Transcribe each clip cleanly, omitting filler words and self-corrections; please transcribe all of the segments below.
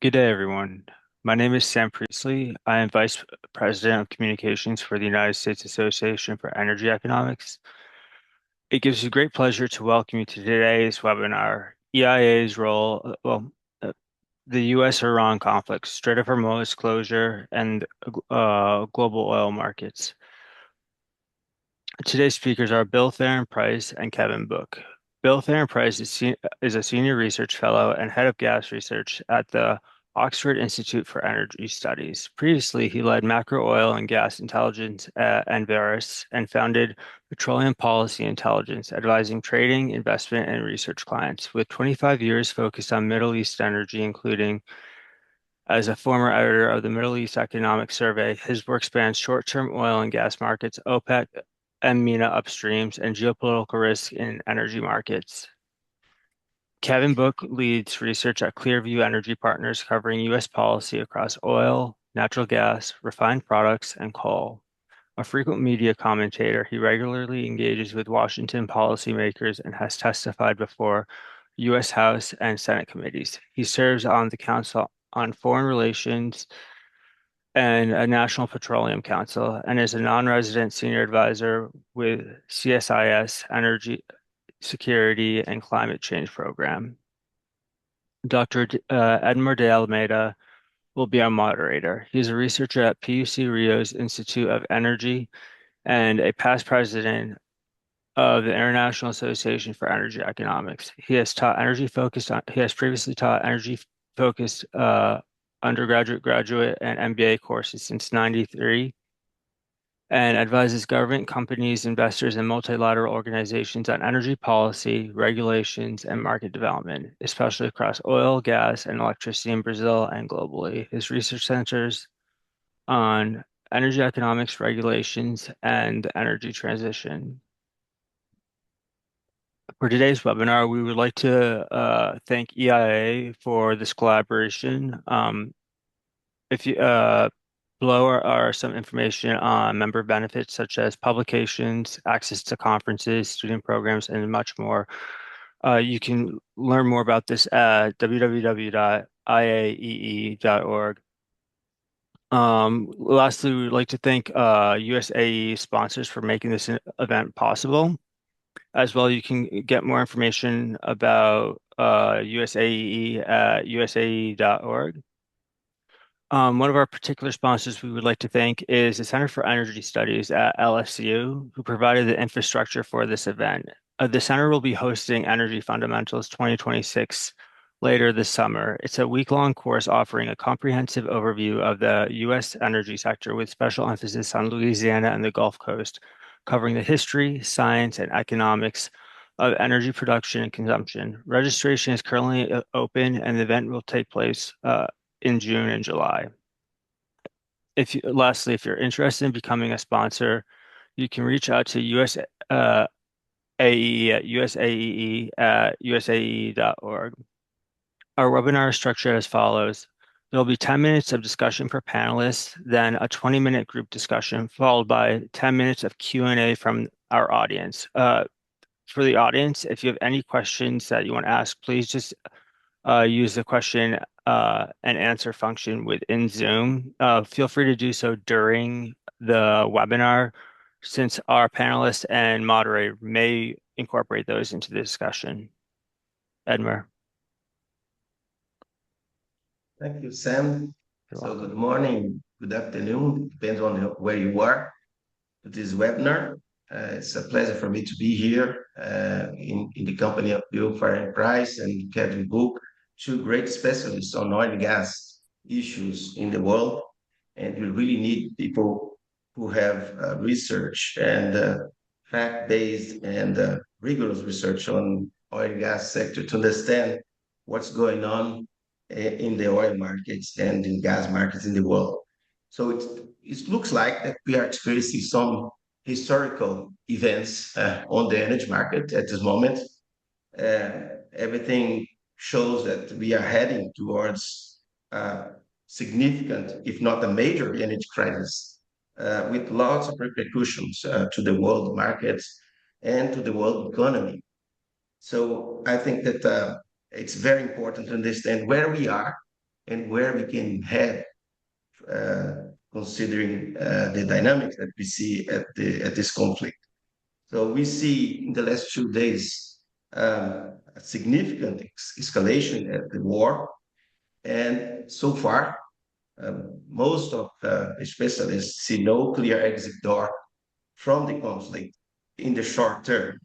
Good day, everyone. My name is Sam Priestley. I am Vice President of Communications for the United States Association for Energy Economics. It gives me great pleasure to welcome you to today's webinar, EIA's role, the U.S.-Iran conflict, Strait of Hormuz closure, and global oil markets. Today's speakers are Bill Farren-Price and Kevin Book. Bill Farren-Price is a senior research fellow and head of gas research at the Oxford Institute for Energy Studies. Previously, he led macro oil and gas intelligence at Enverus and founded Petroleum Policy Intelligence, advising trading, investment, and research clients. With 25 years focused on Middle East energy, including as a former editor of the Middle East Economic Survey, his work spans short-term oil and gas markets, OPEC and MENA upstreams, and geopolitical risk in energy markets. Kevin Book leads research at ClearView Energy Partners, covering U.S. policy across oil, natural gas, refined products, and coal. A frequent media commentator, he regularly engages with Washington policymakers and has testified before U.S. House and Senate committees. He serves on the Council on Foreign Relations and a National Petroleum Council, and is a non-resident senior advisor with CSIS Energy Security and Climate Change Program. Dr. Edmar Almeida will be our moderator. He's a researcher at PUC-Rio's Institute of Energy and a past president of the International Association for Energy Economics. He has previously taught energy-focused undergraduate, graduate, and MBA courses since '93 and advises government, companies, investors, and multilateral organizations on energy policy, regulations, and market development, especially across oil, gas, and electricity in Brazil and globally. His research centers on energy economics, regulations, and energy transition. For today's webinar, we would like to thank EIA for this collaboration. If you Below are some information on member benefits such as publications, access to conferences, student programs, and much more. You can learn more about this at www.iaee.org. Lastly, we would like to thank USAE sponsors for making this event possible. As well, you can get more information about USAE at usae.org. One of our particular sponsors we would like to thank is the Center for Energy Studies at LSU, who provided the infrastructure for this event. The center will be hosting Energy Fundamentals 2026 later this summer. It's a week-long course offering a comprehensive overview of the U.S. energy sector with special emphasis on Louisiana and the Gulf Coast, covering the history, science, and economics of energy production and consumption. Registration is currently open, and the event will take place in June and July. Lastly, if you're interested in becoming a sponsor, you can reach out to USAE at usaee.org. Our webinar is structured as follows. There will be 10 minutes of discussion per panelist, then a 20-minute group discussion, followed by 10 minutes of Q&A from our audience. For the audience, if you have any questions that you want to ask, please just use the question and answer function within Zoom. Feel free to do so during the webinar, since our panelists and moderator may incorporate those into the discussion. Edmar. Thank you, Sam. You're So welcome. good morning, good afternoon, depends on where you are to this webinar. It's a pleasure for me to be here in the company of Bill Farren-Price and Kevin Book, two great specialists on oil and gas issues in the world. And we really need people who have research and fact-based and rigorous research on oil and gas sector to understand what's going on in the oil markets and in gas markets in the world. So it looks like that we are experiencing some historical events on the energy market at this moment. Everything shows that we are heading towards significant, if not a major energy crisis, with lots of repercussions to the world markets and to the world economy. So I think that it's very important to understand where we are and where we can head, uh, considering the dynamics that we see at this conflict. So we see in the last few days a significant escalation at the war, and so far, most of the specialists see no clear exit door from the conflict in the short term.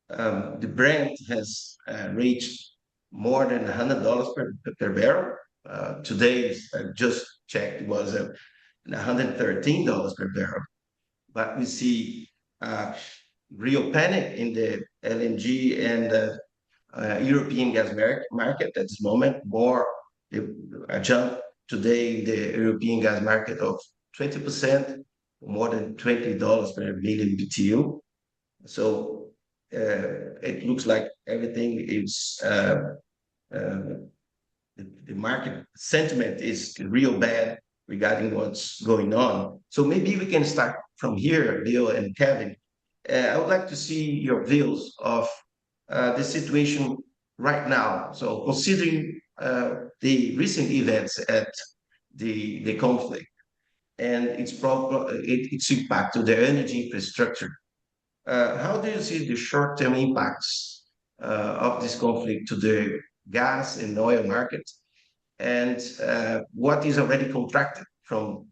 The Brent has reached more than $100 per barrel. Today, I just checked, it was $113 per barrel. But we see uh, real panic in the LNG and European gas market at this moment. A jump today in the European gas market of 20%, more than $20 per million BTU. So it looks like everything is uh, the market sentiment is real bad regarding what's going on. So maybe we can start from here, Bill and Kevin. I would like to see your views of the situation right now. So considering the recent events at the conflict and its impact to the energy infrastructure, how do you see the short-term impacts of this conflict to the gas and oil market, and what is already contracted from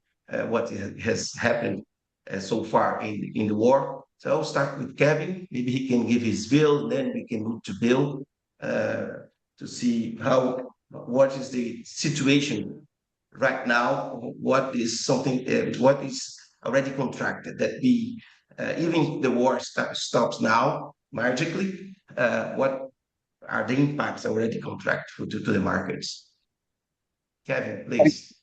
what has happened so far in the war? So I'll start with Kevin. Maybe he can give his view, then we can move to Bill uh, to see what is the situation right now, what is already contracted that we, even the war stops now magically, what are the impacts already contracted to the markets? Kevin, please.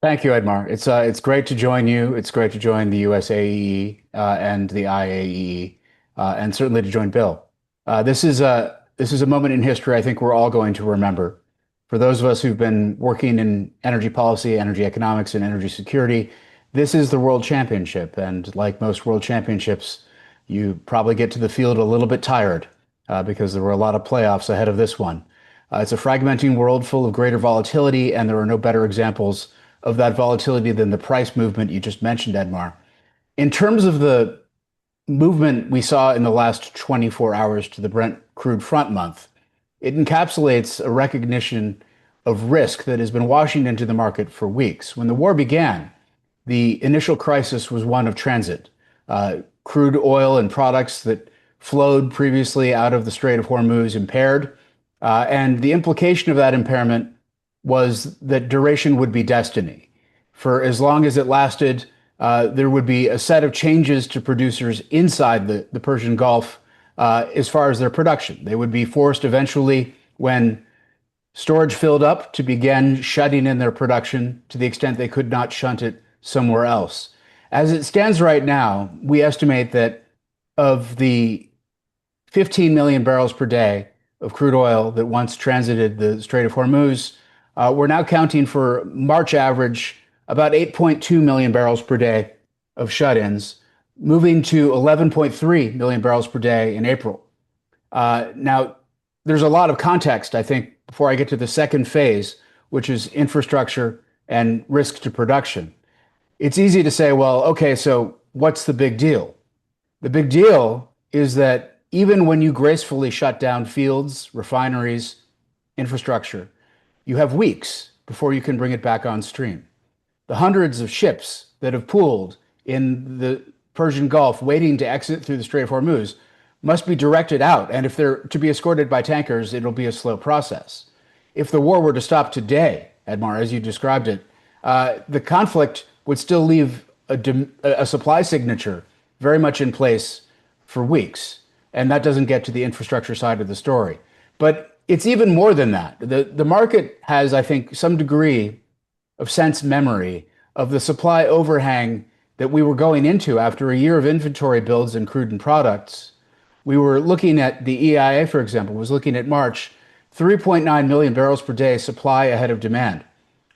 Thank you, Edmar. It's great to join you. It's great to join the USAEE and the IAEE, and certainly to join Bill. This is a moment in history I think we're all going to remember. For those of us who've been working in energy policy, energy economics, and energy security, this is the World Championship. And like most World Championships, you probably get to the field a little bit tired because there were a lot of playoffs ahead of this one. It's a fragmenting world full of greater volatility, and there are no better examples of that volatility than the price movement you just mentioned, Edmar. In terms of the movement we saw in the last 24 hours to the Brent crude front month, it encapsulates a recognition of risk that has been washing into the market for weeks. When the war began, the initial crisis was one of transit. Crude oil and products that flowed previously out of the Strait of Hormuz impaired. And the implication of that impairment was that duration would be destiny. For as long as it lasted, there would be a set of changes to producers inside the Persian Gulf as far as their production. They would be forced eventually, when storage filled up, to begin shutting in their production to the extent they could not shunt it somewhere else. As it stands right now, we estimate that of the 15 million barrels per day of crude oil that once transited the Strait of Hormuz, we're now counting for March average about 8.2 million barrels per day of shut-ins, moving to 11.3 million barrels per day in April. Now, there's a lot of context, I think, before I get to the second phase, which is infrastructure and risk to production. It's easy to say, well, okay, so what's the big deal? The big deal is that even when you gracefully shut down fields, refineries, infrastructure, you have weeks before you can bring it back on stream. The hundreds of ships that have pooled in the Persian Gulf waiting to exit through the Strait of Hormuz must be directed out. And if they're to be escorted by tankers, it'll be a slow process. If the war were to stop today, Edmar, as you described it, the conflict would still leave a supply signature very much in place for weeks. And that doesn't get to the infrastructure side of the story. But it's even more than that. The market has, I think, some degree of sense memory of the supply overhang that we were going into after a year of inventory builds in crude and products. We were looking at the EIA, for example, was looking at March, 3.9 million barrels per day supply ahead of demand.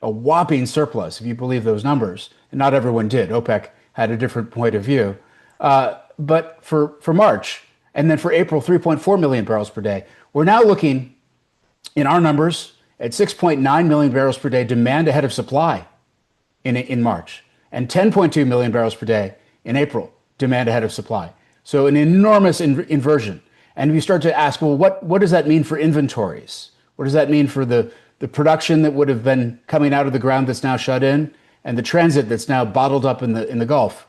A whopping surplus, if you believe those numbers. And not everyone did. OPEC had a different point of view. But for March, and then for April, 3.4 million barrels per day. We're now looking in our numbers at 6.9 million barrels per day demand ahead of supply in March, and 10.2 million barrels per day in April, demand ahead of supply. So an enormous inversion. And if you start to ask, well, what does that mean for inventories? What does that mean for the production that would have been coming out of the ground that's now shut in, and the transit that's now bottled up in the Gulf?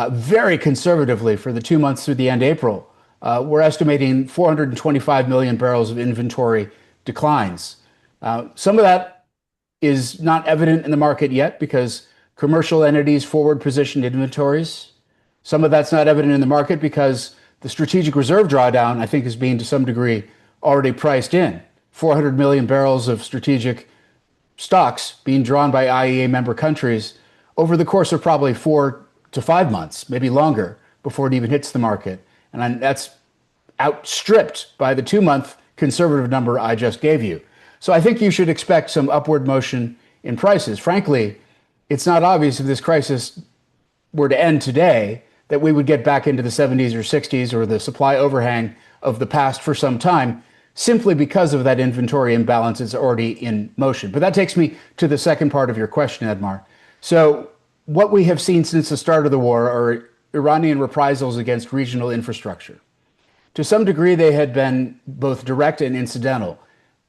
Very conservatively, for the 2 months through the end of April, we're estimating 425 million barrels of inventory declines. Some of that is not evident in the market yet because commercial entities forward positioned inventories. Some of that's not evident in the market because the strategic reserve drawdown, I think, is being to some degree already priced in. 400 million barrels of strategic stocks being drawn by IEA member countries over the course of probably 4 to 5 months, maybe longer, before it even hits the market. And that's outstripped by the 2-month conservative number I just gave you. So I think you should expect some upward motion in prices. Frankly, it's not obvious if this crisis were to end today that we would get back into the 70s or 60s or the supply overhang of the past for some time, simply because of that inventory imbalance that's already in motion. But that takes me to the second part of your question, Edmar. So what we have seen since the start of the war are Iranian reprisals against regional infrastructure. To some degree, they had been both direct and incidental.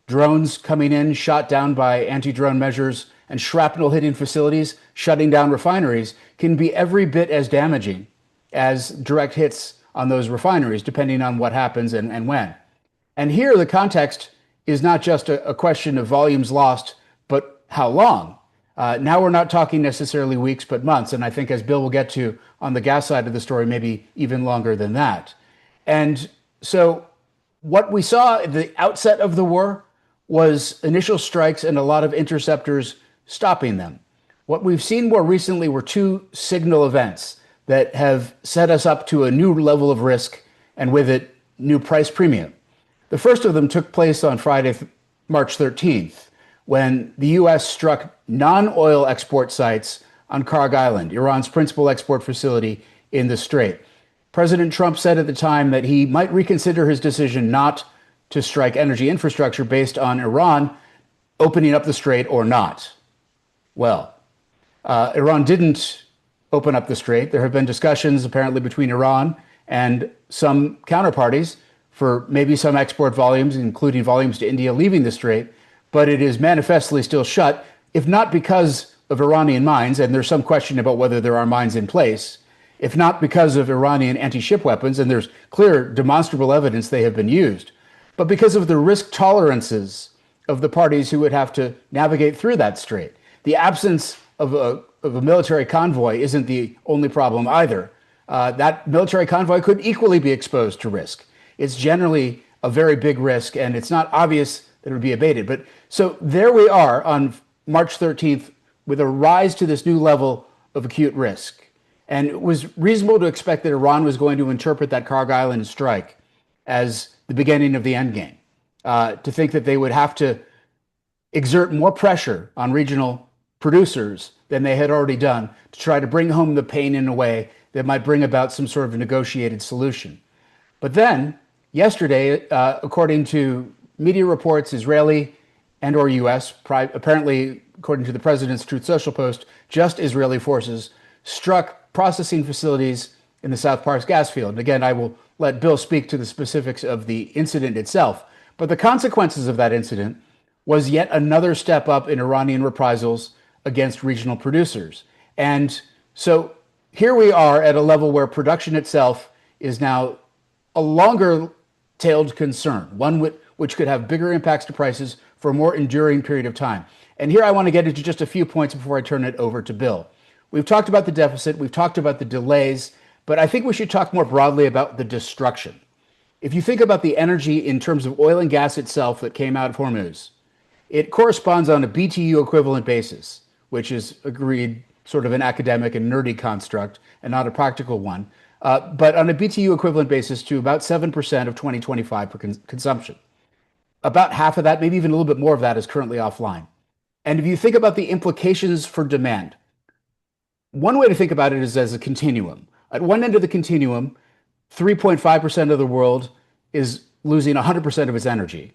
Drones coming in, shot down by anti-drone measures, and shrapnel hitting facilities, shutting down refineries, can be every bit as damaging as direct hits on those refineries, depending on what happens and when. And here, the context is not just a question of volumes lost, but how long. Now we're not talking necessarily weeks, but months. And I think, as Bill will get to on the gas side of the story, maybe even longer than that. And so what we saw at the outset of the war was initial strikes and a lot of interceptors stopping them. What we've seen more recently were two signal events that have set us up to a new level of risk and with it, new price premium. The first of them took place on Friday, March 13th, when the U.S. struck non-oil export sites on Karg Island, Iran's principal export facility in the Strait. President Trump said at the time that he might reconsider his decision not to strike energy infrastructure based on Iran opening up the Strait or not. Well, Iran didn't open up the Strait. There have been discussions apparently between Iran and some counterparties for maybe some export volumes, including volumes to India leaving the Strait, but it is manifestly still shut, if not because of Iranian mines, and there's some question about whether there are mines in place, if not because of Iranian anti-ship weapons, and there's clear demonstrable evidence they have been used, but because of the risk tolerances of the parties who would have to navigate through that strait. The absence of a military convoy isn't the only problem either. That military convoy could equally be exposed to risk. It's generally a very big risk, and it's not obvious that it would be abated. But so there we are on March 13th with a rise to this new level of acute risk. And it was reasonable to expect that Iran was going to interpret that Karg Island strike as the beginning of the end game, to think that they would have to exert more pressure on regional producers than they had already done to try to bring home the pain in a way that might bring about some sort of negotiated solution. But then, yesterday, according to media reports, Israeli and or U.S., apparently, according to the president's Truth Social post, just Israeli forces struck processing facilities in the South Pars gas field. And again, I will let Bill speak to the specifics of the incident itself. But the consequences of that incident was yet another step up in Iranian reprisals against regional producers. And so here we are at a level where production itself is now a longer-tailed concern, one which could have bigger impacts to prices for a more enduring period of time. And here I want to get into just a few points before I turn it over to Bill. We've talked about the deficit, we've talked about the delays, but I think we should talk more broadly about the destruction. If you think about the energy in terms of oil and gas itself that came out of Hormuz, it corresponds on a BTU equivalent basis, which is agreed sort of an academic and nerdy construct and not a practical one, but on a BTU equivalent basis to about 7% of 2025 for consumption. About half of that, maybe even a little bit more of that, is currently offline. And if you think about the implications for demand, one way to think about it is as a continuum. At one end of the continuum, 3.5% of the world is losing 100% of its energy.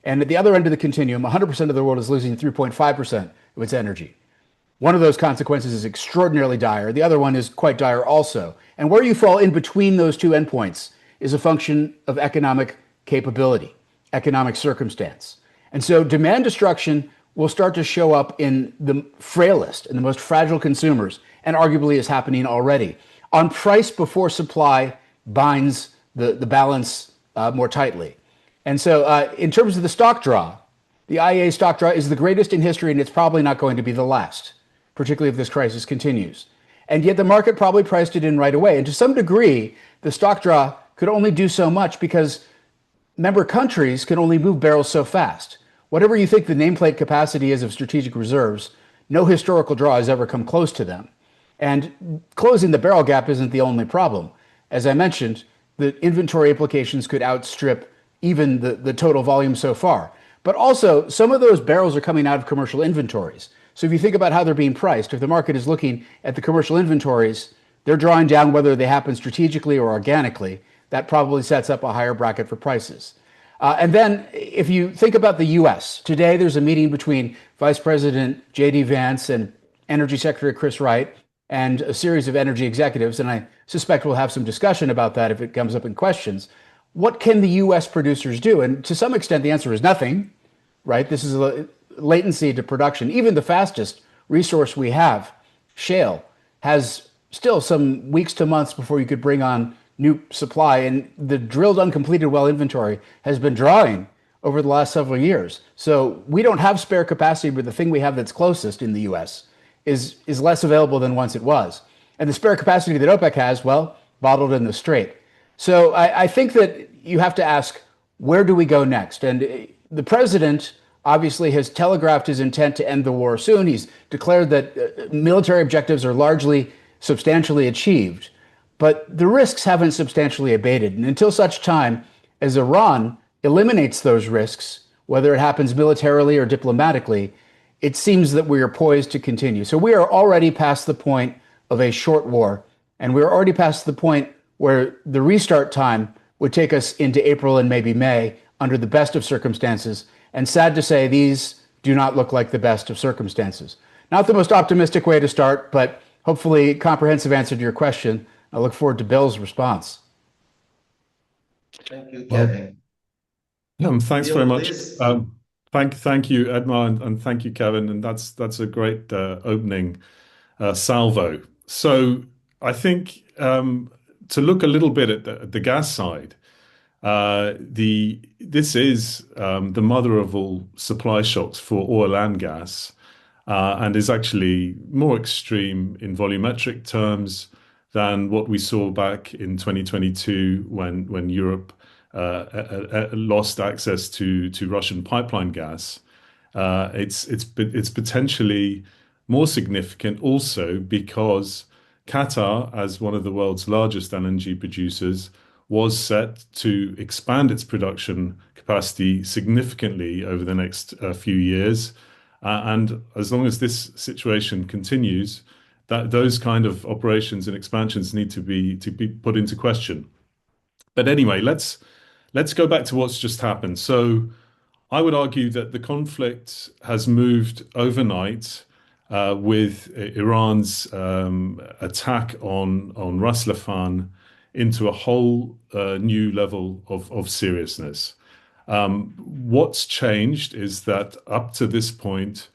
And at the other end of the continuum, 100% of the world is losing 3.5% of its energy. One of those consequences is extraordinarily dire. The other one is quite dire also. And where you fall in between those two endpoints is a function of economic capability, economic circumstance. And so demand destruction will start to show up in the frailest and the most fragile consumers, and arguably is happening already. On price before supply binds the balance more tightly. And so, in terms of the stock draw, the IEA stock draw is the greatest in history, and it's probably not going to be the last, particularly if this crisis continues. And yet the market probably priced it in right away. And to some degree, the stock draw could only do so much because member countries can only move barrels so fast. Whatever you think the nameplate capacity is of strategic reserves, no historical draw has ever come close to them. And closing the barrel gap isn't the only problem. As I mentioned, the inventory implications could outstrip even the total volume so far. But also, some of those barrels are coming out of commercial inventories. So if you think about how they're being priced, if the market is looking at the commercial inventories, they're drawing down whether they happen strategically or organically. That probably sets up a higher bracket for prices. And then if you think about the US, today there's a meeting between Vice President J.D. Vance and Energy Secretary Chris Wright and a series of energy executives, and I suspect we'll have some discussion about that if it comes up in questions. What can the US producers do? And to some extent, the answer is nothing, right? This is a latency to production. Even the fastest resource we have, shale, has still some weeks to months before you could bring on new supply. And the drilled uncompleted well inventory has been drawing over the last several years. So we don't have spare capacity, but the thing we have that's closest in the US is less available than once it was. And the spare capacity that OPEC has, well, bottled in the Strait. So I think that you have to ask, where do we go next? And the president obviously has telegraphed his intent to end the war soon. He's declared that military objectives are largely substantially achieved, but the risks haven't substantially abated. And until such time as Iran eliminates those risks, whether it happens militarily or diplomatically, it seems that we are poised to continue. So we are already past the point of a short war, and we're already past the point where the restart time would take us into April and maybe May under the best of circumstances. And sad to say, these do not look like the best of circumstances. Not the most optimistic way to start, but hopefully comprehensive answer to your question. I look forward to Bill's response. Thank you, Kevin. Thanks Bill, very much. please. Thank you, Edmar, and thank you, Kevin. And that's a great opening salvo. So I think to look a little bit at the gas side, this is the mother of all supply shocks for oil and gas, and is actually more extreme in volumetric terms than what we saw back in 2022 when Europe lost access to Russian pipeline gas. It's potentially more significant also because Qatar, as one of the world's largest LNG producers, was set to expand its production capacity significantly over the next few years. And as long as this situation continues, that those kind of operations and expansions need to be put into question. But anyway, let's go back to what's just happened. So I would argue that the conflict has moved overnight with Iran's attack on Ras Laffan into a whole new level of seriousness. What's changed is that up to this point,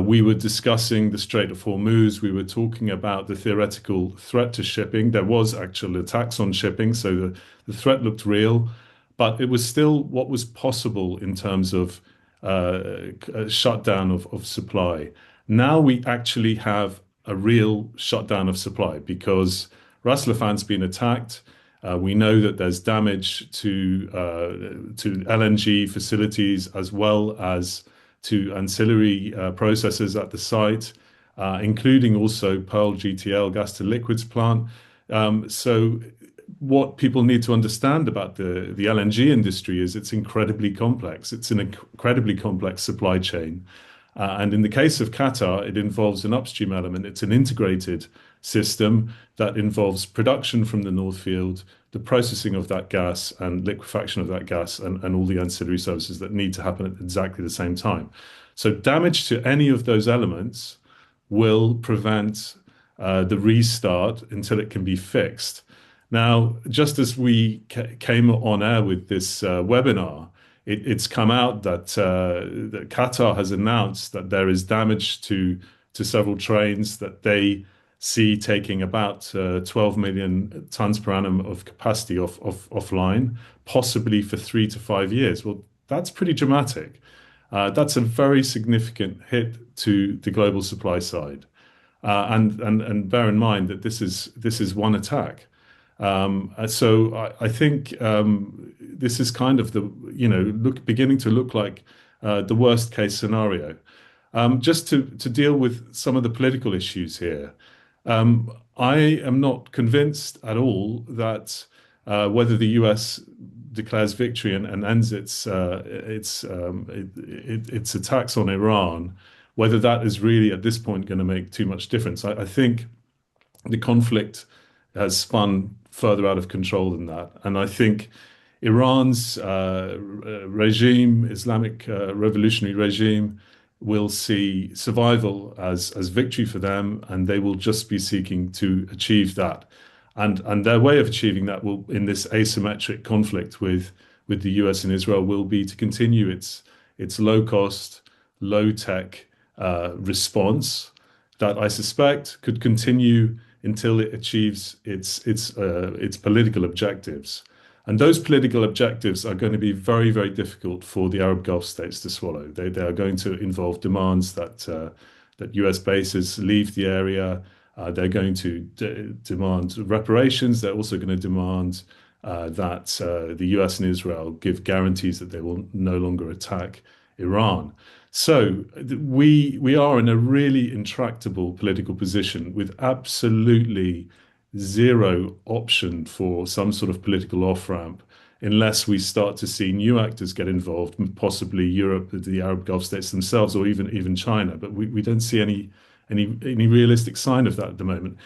we were discussing the Strait of Hormuz. We were talking about the theoretical threat to shipping. There was actual attacks on shipping, so the threat looked real, but it was still what was possible in terms of shutdown of supply. Now we actually have a real shutdown of supply because Ras Laffan's been attacked. We know that there's damage to LNG facilities as well as to ancillary processes at the site, including also Pearl GTL gas to liquids plant. So what people need to understand about the LNG industry is it's incredibly complex. It's an incredibly complex supply chain. And in the case of Qatar, it involves an upstream element. It's an integrated system that involves production from the North Field, the processing of that gas and liquefaction of that gas, and all the ancillary services that need to happen at exactly the same time. So damage to any of those elements will prevent the restart until it can be fixed. Now, just as we came on air with this webinar, it's come out that Qatar has announced that there is damage to several trains that they see taking about 12 million tons per annum of capacity offline, possibly for 3 to 5 years. Well, that's pretty dramatic. That's a very significant hit to the global supply side. And bear in mind that this is one attack. So I think this is kind of the beginning to look like the worst case scenario. Just to deal with some of the political issues here, I am not convinced at all that whether the US declares victory and ends its attacks on Iran, whether that is really at this point going to make too much difference. I think the conflict has spun further out of control than that. And I think Iran's regime, Islamic revolutionary regime, will see survival as victory for them, and they will just be seeking to achieve that. And their way of achieving that will, in this asymmetric conflict with the US and Israel, will be to continue its low cost, low tech response that I suspect could continue until it achieves its political objectives. And those political objectives are going to be very, very difficult for the Arab Gulf states to swallow. They are going to involve demands that US bases leave the area. They're going to demand reparations. They're also going to demand that the US and Israel give guarantees that they will no longer attack Iran. So we are in a really intractable political position with absolutely zero option for some sort of political off-ramp unless we start to see new actors get involved, possibly Europe, the Arab Gulf states themselves, or even China. But we don't see any realistic sign of that at the moment.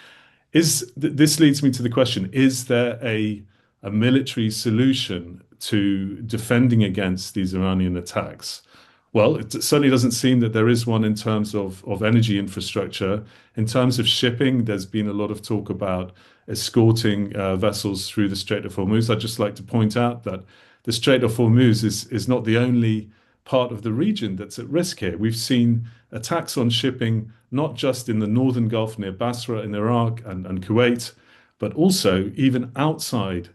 This leads me to the question, is there a military solution to defending against these Iranian attacks? Well, it certainly doesn't seem that there is one in terms of energy infrastructure. In terms of shipping, there's been a lot of talk about escorting vessels through the Strait of Hormuz. I'd just like to point out that the Strait of Hormuz is not the only part of the region that's at risk here. We've seen attacks on shipping, not just in the northern Gulf near Basra in Iraq and Kuwait, but also even outside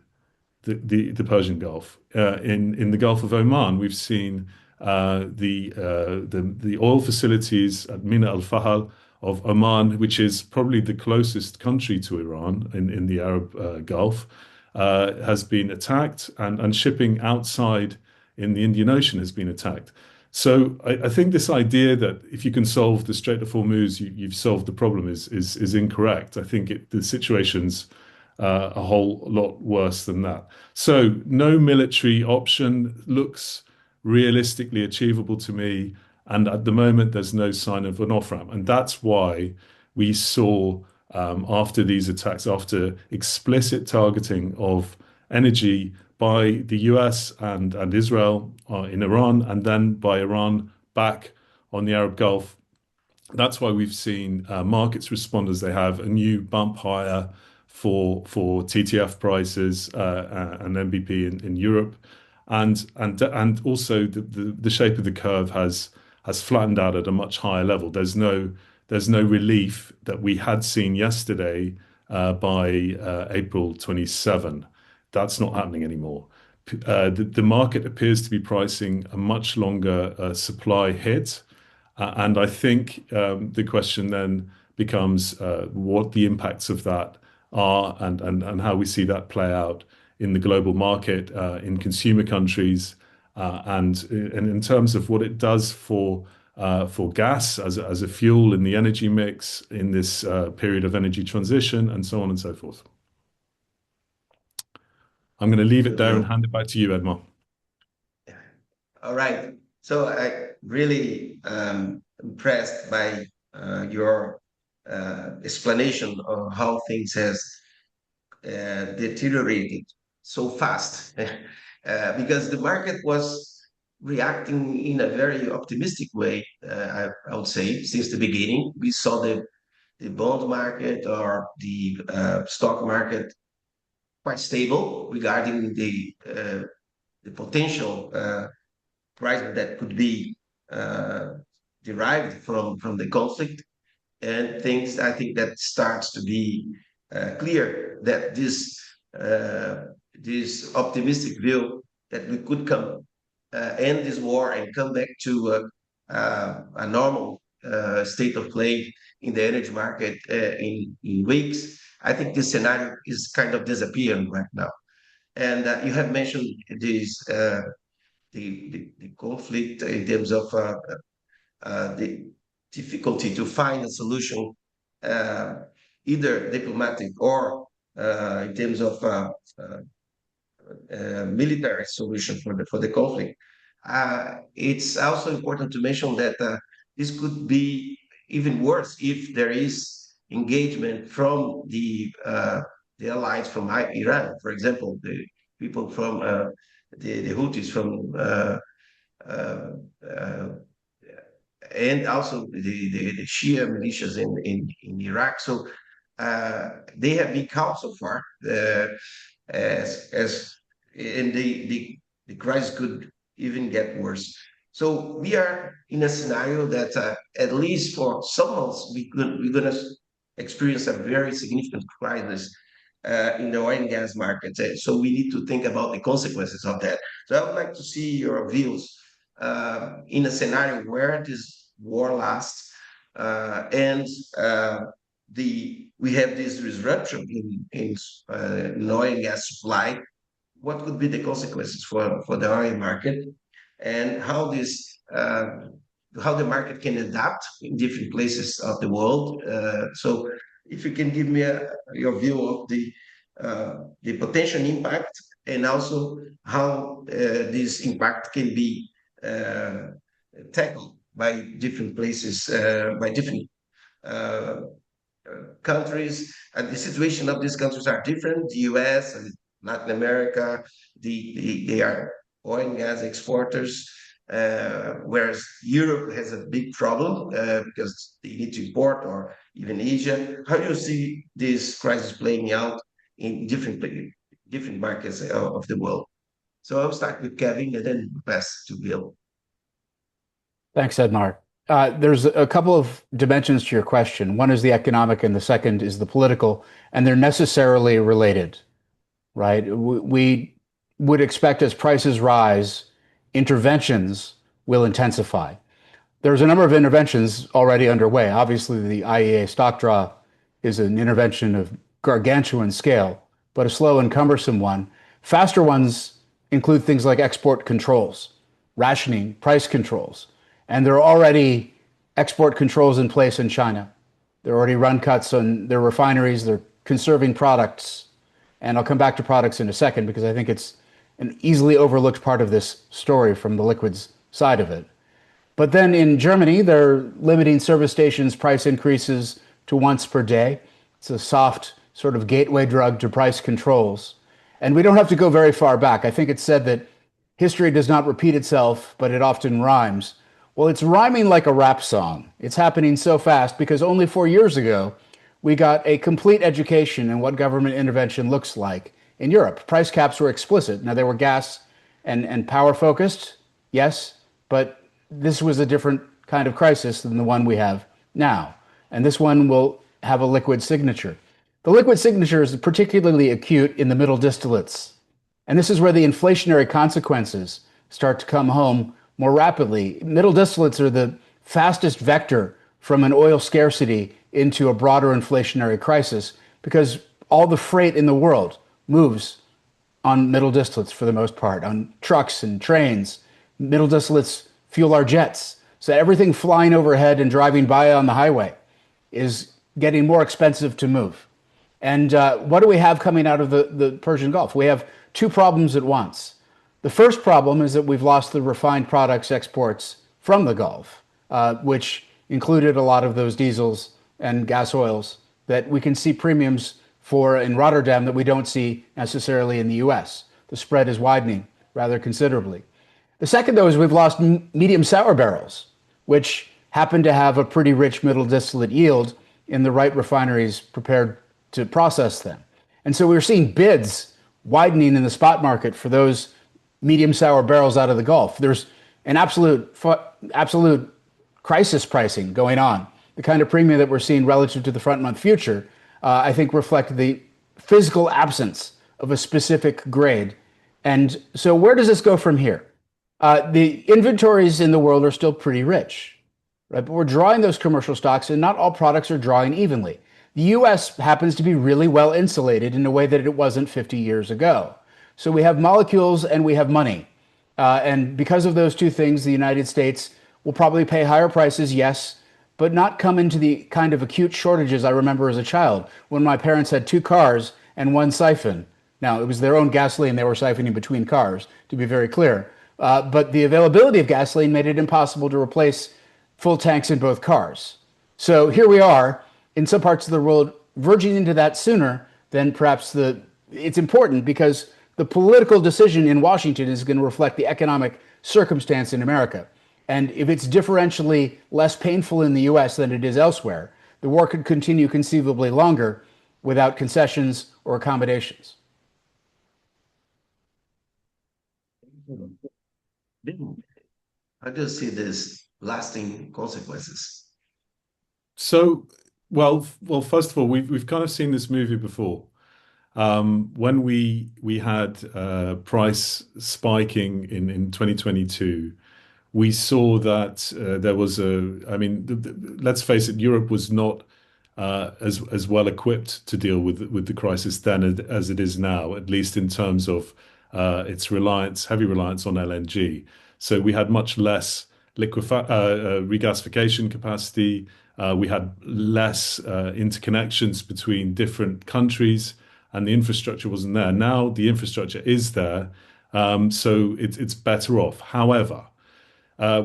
the Persian Gulf. In the Gulf of Oman, we've seen the oil facilities at Mina Al Fahal of Oman, which is probably the closest country to Iran in the Arab Gulf, has been attacked, and shipping outside in the Indian Ocean has been attacked. So I think this idea that if you can solve the Strait of Hormuz, you've solved the problem is incorrect. I think the situation's a whole lot worse than that. So no military option looks realistically achievable to me. And at the moment, there's no sign of an off-ramp. And that's why we saw, after these attacks, after explicit targeting of energy by the US and Israel in Iran, and then by Iran back on the Arab Gulf, that's why we've seen markets respond as they have, a new bump higher for TTF prices and NBP in Europe, and also the shape of the curve has flattened out at a much higher level. There's no relief that we had seen yesterday by April 27. That's not happening anymore. The market appears to be pricing a much longer supply hit. And I think the question then becomes what the impacts of that are, and how we see that play out in the global market, in consumer countries, and in terms of what it does for gas as a fuel in the energy mix in this period of energy transition, and so on and so forth. I'm going to leave it Good there and deal. hand it back to you, Edmar. All right. So I really impressed by your explanation of how things has deteriorated so fast because the market was reacting in a very optimistic way, I would say, since the beginning. We saw the bond market or the stock market quite stable regarding the potential price that could be uh, derived from the conflict and things. I think that starts to be clear that uh, this optimistic view that we could come end this war and come back to a normal state of play in the energy market in weeks. I think this scenario is kind of disappearing right now. And you have mentioned this the conflict in terms of the difficulty to find a solution, uh, either diplomatic or in terms of military solution for the conflict. It's also important to mention that this could be even worse if there is engagement from the allies from Iran, for example, the people from the Houthis from uh, uh, and also the Shia militias in Iraq. So they have been calm so far, as and the crisis could even get worse. So we are in a scenario that at least for some months we're gonna experience a very significant crisis in the oil and gas markets. So we need to think about the consequences of that. So I would like to see your views in a scenario where this war lasts and we have this disruption in oil and gas supply. What could be the consequences for the oil market and how the market can adapt in different places of the world. So if you can give me your view of the potential impact and also how this impact can be uh, tackled by different places, by different uh, countries, and the situation of these countries are different. The US and Latin America, they are oil and gas exporters, whereas Europe has a big problem because they need to import, or even Asia. How do you see this crisis playing out in different markets of the world? So I'll start with Kevin and then pass to Bill. Thanks, Edmar. There's a couple of dimensions to your question. One is the economic, and the second is the political, and they're necessarily related, right? We would expect as prices rise, interventions will intensify. There's a number of interventions already underway. Obviously, the IEA stock draw is an intervention of gargantuan scale, but a slow and cumbersome one. Faster ones include things like export controls, rationing, price controls. And there are already export controls in place in China. There are already run cuts on their refineries. They're conserving products. And I'll come back to products in a second because I think it's an easily overlooked part of this story from the liquids side of it. But then in Germany, they're limiting service stations' price increases to once per day. It's a soft sort of gateway drug to price controls. And we don't have to go very far back. I think it's said that history does not repeat itself, but it often rhymes. Well, it's rhyming like a rap song. It's happening so fast because only 4 years ago, we got a complete education in what government intervention looks like in Europe. Price caps were explicit. Now, they were gas and power focused, yes, but this was a different kind of crisis than the one we have now. And this one will have a liquid signature. The liquid signature is particularly acute in the middle distillates. And this is where the inflationary consequences start to come home more rapidly. Middle distillates are the fastest vector from an oil scarcity into a broader inflationary crisis because all the freight in the world moves on middle distillates for the most part, on trucks and trains. Middle distillates fuel our jets. So everything flying overhead and driving by on the highway is getting more expensive to move. And what do we have coming out of the Persian Gulf? We have two problems at once. The first problem is that we've lost the refined products exports from the Gulf, which included a lot of those diesels and gas oils that we can see premiums for in Rotterdam that we don't see necessarily in the US. The spread is widening rather considerably. The second, though, is we've lost medium sour barrels, which happen to have a pretty rich middle distillate yield in the right refineries prepared to process them. And so we're seeing bids widening in the spot market for those medium sour barrels out of the Gulf. There's an absolute crisis pricing going on. The kind of premium that we're seeing relative to the front month future, I think, reflect the physical absence of a specific grade. And so, where does this go from here? The inventories in the world are still pretty rich, right? But we're drawing those commercial stocks, and not all products are drawing evenly. The US happens to be really well insulated in a way that it wasn't 50 years ago. So we have molecules and we have money. And because of those two things, the United States will probably pay higher prices, yes, but not come into the kind of acute shortages I remember as a child when my parents had two cars and one siphon. Now, it was their own gasoline they were siphoning between cars, to be very clear. But the availability of gasoline made it impossible to replace full tanks in both cars. So here we are in some parts of the world verging into that sooner than perhaps it's important because the political decision in Washington is going to reflect the economic circumstance in America. And if it's differentially less painful in the US than it is elsewhere, the war could continue conceivably longer without concessions or accommodations. How do you see this lasting consequences? So, first of all, we've kind of seen this movie before. When we had price spiking in 2022, we saw that there was I mean, let's face it, Europe was not as well equipped to deal with the crisis then as it is now, at least in terms of its heavy reliance on LNG. So we had much less regasification capacity. We had less interconnections between different countries, and the infrastructure wasn't there. Now the infrastructure is there, so it's better off. However,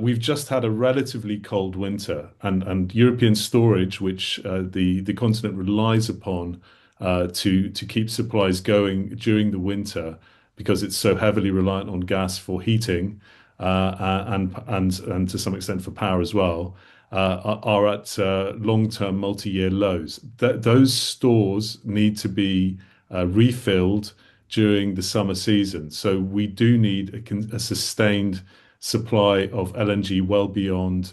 we've just had a relatively cold winter, and European storage, which the continent relies upon to keep supplies going during the winter, because it's so heavily reliant on gas for heating and to some extent for power as well, are at long-term multi-year lows. Those stores need to be refilled during the summer season. So we do need a sustained supply of LNG well beyond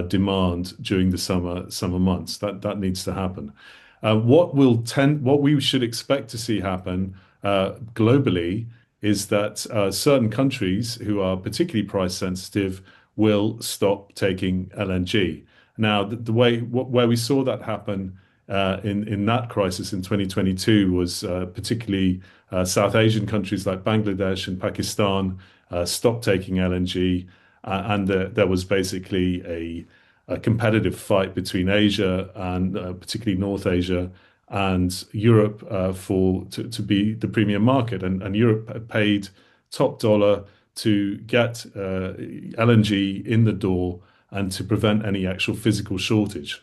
demand during the summer months. That needs to happen. What we should expect to see happen globally is that certain countries who are particularly price sensitive will stop taking LNG. Now, where we saw that happen in that crisis in 2022 was particularly South Asian countries like Bangladesh and Pakistan stopped taking LNG, and there was basically a competitive fight between Asia and particularly North Asia and Europe to be the premium market, and Europe paid top dollar to get LNG in the door and to prevent any actual physical shortage.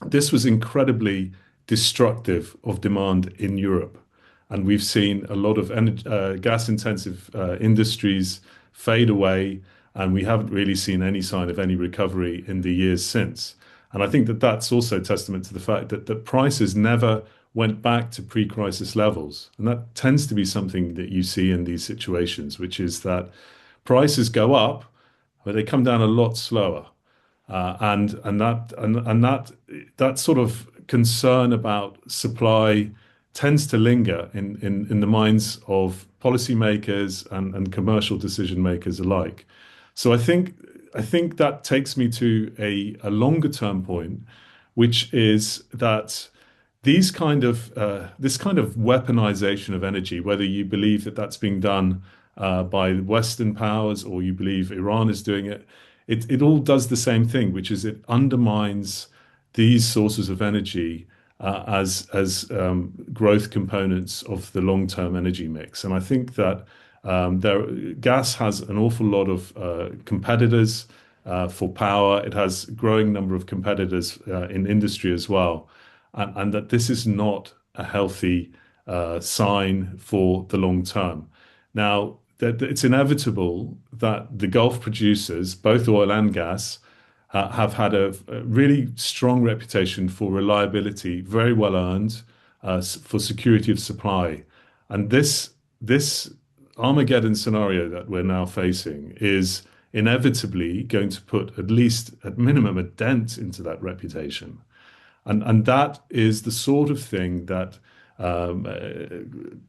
This was incredibly destructive of demand in Europe, and we've seen a lot of gas-intensive industries fade away, and we haven't really seen any sign of any recovery in the years since. And I think that that's also testament to the fact that prices never went back to pre-crisis levels. And that tends to be something that you see in these situations, which is that prices go up, but they come down a lot slower. That sort of concern about supply tends to linger in the minds of policymakers and commercial decision makers alike. So I think that takes me to a longer term point, which is that this kind of weaponization of energy, whether you believe that that's being done by Western powers or you believe Iran is doing it, it all does the same thing, which is it undermines these sources of energy as growth components of the long-term energy mix. And I think that Gas has an awful lot of competitors for power. It has a growing number of competitors in industry as well, and that this is not a healthy sign for the long term. Now, that it's inevitable that the Gulf producers, both oil and gas, have had a really strong reputation for reliability, very well earned, for security of supply. And this Armageddon scenario that we're now facing is inevitably going to put at least at minimum a dent into that reputation. And that is the sort of thing that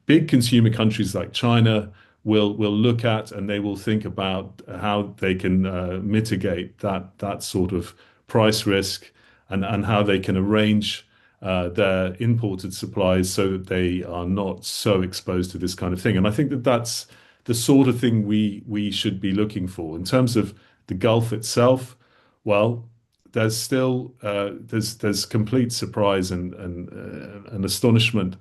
big consumer countries like China will look at, and they will think about how they can mitigate that sort of price risk, and how they can arrange their imported supplies so that they are not so exposed to this kind of thing. And I think that that's the sort of thing we should be looking for. In terms of the Gulf itself, well, there's still there's complete surprise and astonishment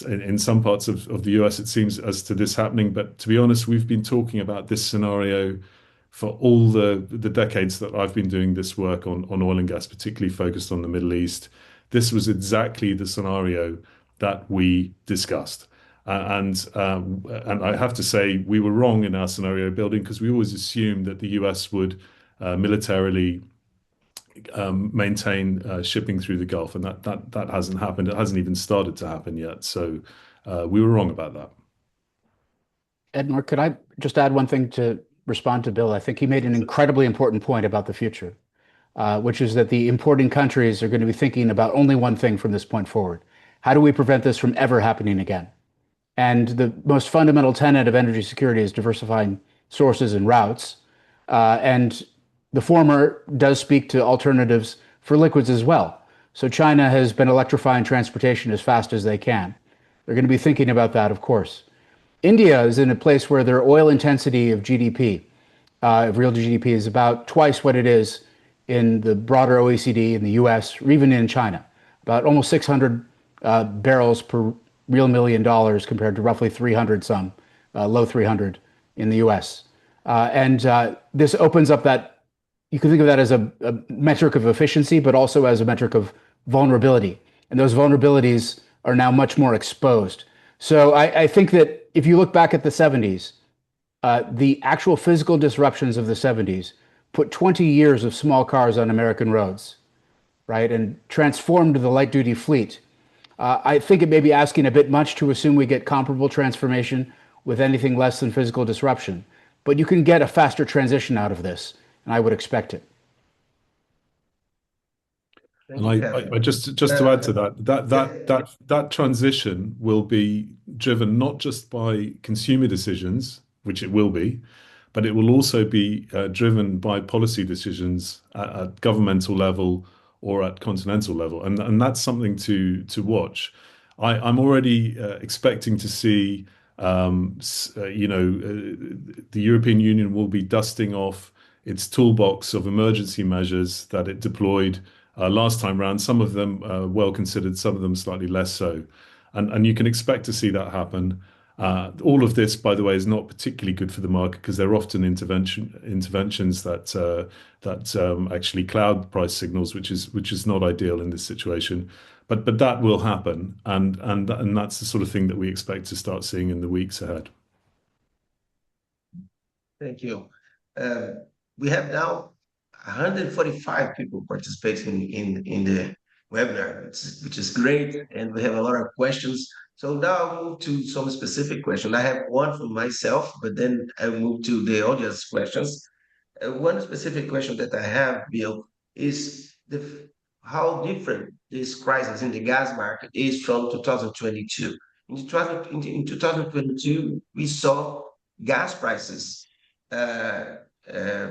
in some parts of the US, it seems, as to this happening. But to be honest, we've been talking about this scenario for all the decades that I've been doing this work on oil and gas, particularly focused on the Middle East. This was exactly the scenario that we discussed. And I have to say, we were wrong in our scenario building, because we always assumed that the US would militarily maintain shipping through the Gulf, and that hasn't happened. It hasn't even started to happen yet. So we were wrong about that. Edmar, could I just add one thing to respond to Bill? I think he made an incredibly important point about the future, which is that the importing countries are going to be thinking about only one thing from this point forward. How do we prevent this from ever happening again? And the most fundamental tenet of energy security is diversifying sources and routes. And the former does speak to alternatives for liquids as well. So China has been electrifying transportation as fast as they can. They're going to be thinking about that, of course. India is in a place where their oil intensity of GDP, of real GDP, is about twice what it is in the broader OECD, in the US, or even in China. About almost 600 barrels per real $1 million compared to roughly 300 some, low 300 in the US. And this opens up that, you can think of that as a metric of efficiency, but also as a metric of vulnerability. And those vulnerabilities are now much more exposed. So I think that if you look back at the 70s, the actual physical disruptions of the 70s put 20 years of small cars on American roads, right, and transformed the light duty fleet. I think it may be asking a bit much to assume we get comparable transformation with anything less than physical disruption, but you can get a faster transition out of this, and I would expect it. Thank And you, Kevin. I just to add to that transition will be driven not just by consumer decisions, which it will be, but it will also be driven by policy decisions at governmental level or at continental level, and that's something to watch. I'm already expecting to see, the European Union will be dusting off its toolbox of emergency measures that it deployed last time round. Some of them well considered, some of them slightly less so. And you can expect to see that happen. All of this, by the way, is not particularly good for the market, because they're often interventions that actually cloud price signals, which is not ideal in this situation. But that will happen, and that's the sort of thing that we expect to start seeing in the weeks ahead. Thank you. We have now 145 people participating in the webinar, which is great, and we have a lot of questions. So now I'll move to some specific questions. I have one for myself, but then I'll move to the audience questions. One specific question that I have, Bill, is how different this crisis in the gas market is from 2022. In 2022, we saw gas prices uh, uh,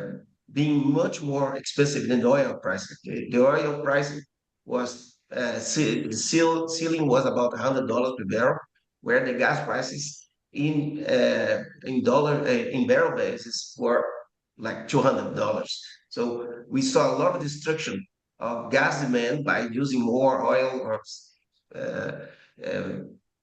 being much more expensive than the oil price. Okay? The oil price was ceiling was about $100 per barrel, where the gas prices in barrel basis were like $200. So we saw a lot of destruction of gas demand by using more oil. Or uh,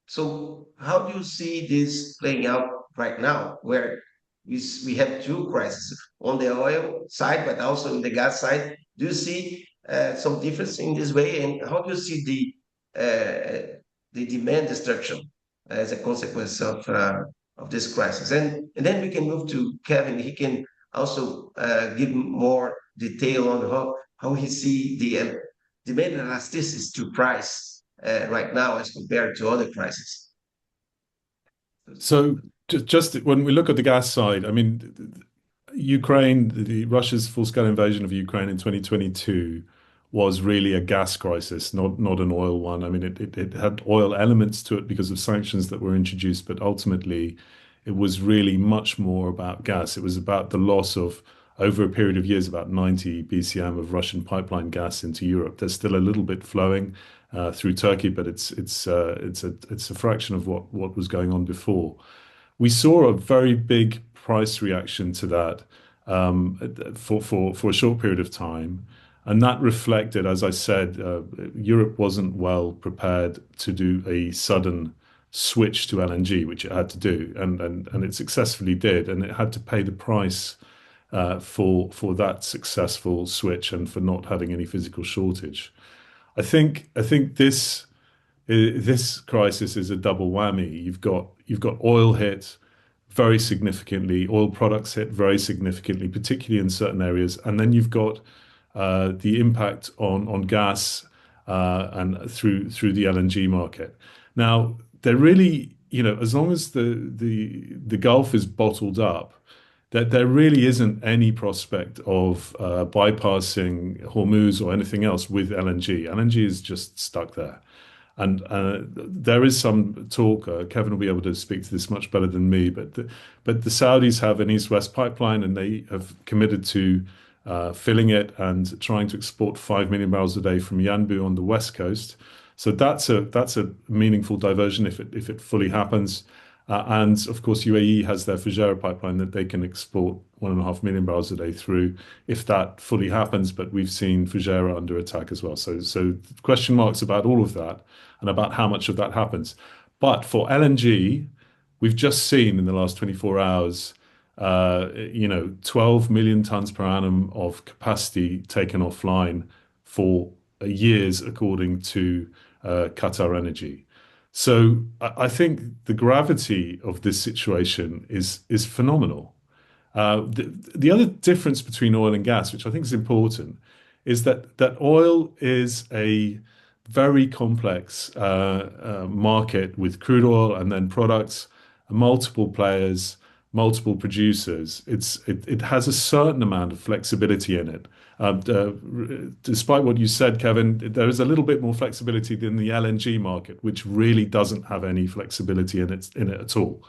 so how do you see this playing out right now, where we have two crises on the oil side, but also in the gas side. Do you see some difference in this way, and how do you see the demand destruction as a consequence of this crisis? And then we can move to Kevin. He can also give more detail on how he see the demand elasticity to price right now as compared to other crises. So just when we look at the gas side, I mean, Ukraine, Russia's full-scale invasion of Ukraine in 2022 was really a gas crisis, not an oil one. I mean, it had oil elements to it because of sanctions that were introduced, but ultimately it was really much more about gas. It was about the loss of, over a period of years, about 90 BCM of Russian pipeline gas into Europe. There's still a little bit flowing through Turkey, but it's a fraction of what was going on before. We saw a very big price reaction to that for a short period of time. And that reflected, as I said, Europe wasn't well prepared to do a sudden switch to LNG, which it had to do, and it successfully did, and it had to pay the price for that successful switch and for not having any physical shortage. I think this crisis is a double whammy. You've got oil hit very significantly, oil products hit very significantly, particularly in certain areas, and then you've got the impact on gas and through the LNG market. Now, they're really, as long as the Gulf is bottled up, that there really isn't any prospect of bypassing Hormuz or anything else with LNG. LNG is just stuck there. And there is some talk, Kevin will be able to speak to this much better than me, but the Saudis have an East-West pipeline and they have committed to filling it and trying to export 5 million barrels a day from Yanbu on the west coast. So that's a meaningful diversion if it fully happens. And of course, UAE has their Fujairah pipeline that they can export 1.5 million barrels a day through if that fully happens. But we've seen Fujairah under attack as well. So question marks about all of that and about how much of that happens. But for LNG, we've just seen in the last 24 hours, 12 million tons per annum of capacity taken offline for years, according to Qatar Energy. So I think the gravity of this situation is phenomenal. The other difference between oil and gas, which I think is important, is that oil is a very complex market with crude oil and then products, multiple players, multiple producers. It has a certain amount of flexibility in it. Despite what you said, Kevin, there is a little bit more flexibility than the LNG market, which really doesn't have any flexibility in it at all.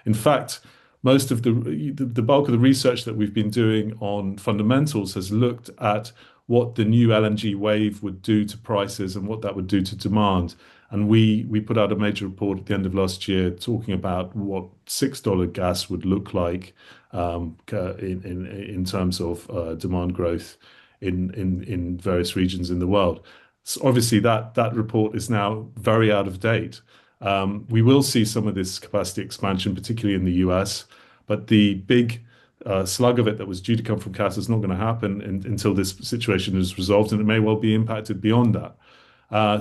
In fact, most of the bulk of the research that we've been doing on fundamentals has looked at what the new LNG wave would do to prices and what that would do to demand. And we put out a major report at the end of last year talking about what $6 gas would look like in terms of demand growth in various regions in the world. So obviously, that report is now very out of date. We will see some of this capacity expansion, particularly in the US, but the big slug of it that was due to come from Qatar is not going to happen until this situation is resolved, and it may well be impacted beyond that.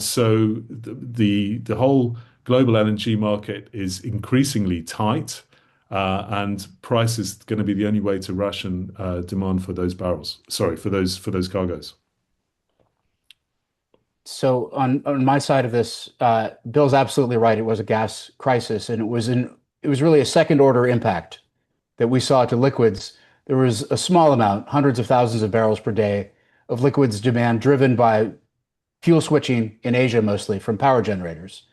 So the whole global LNG market is increasingly tight, and price is going to be the only way to ration demand for those barrels. Sorry, for those cargoes. So on my side of this, Bill's absolutely right. It was a gas crisis, and it was really a second order impact that we saw to liquids. There was a small amount, hundreds of thousands of barrels per day of liquids demand driven by fuel switching in Asia, mostly from power generators,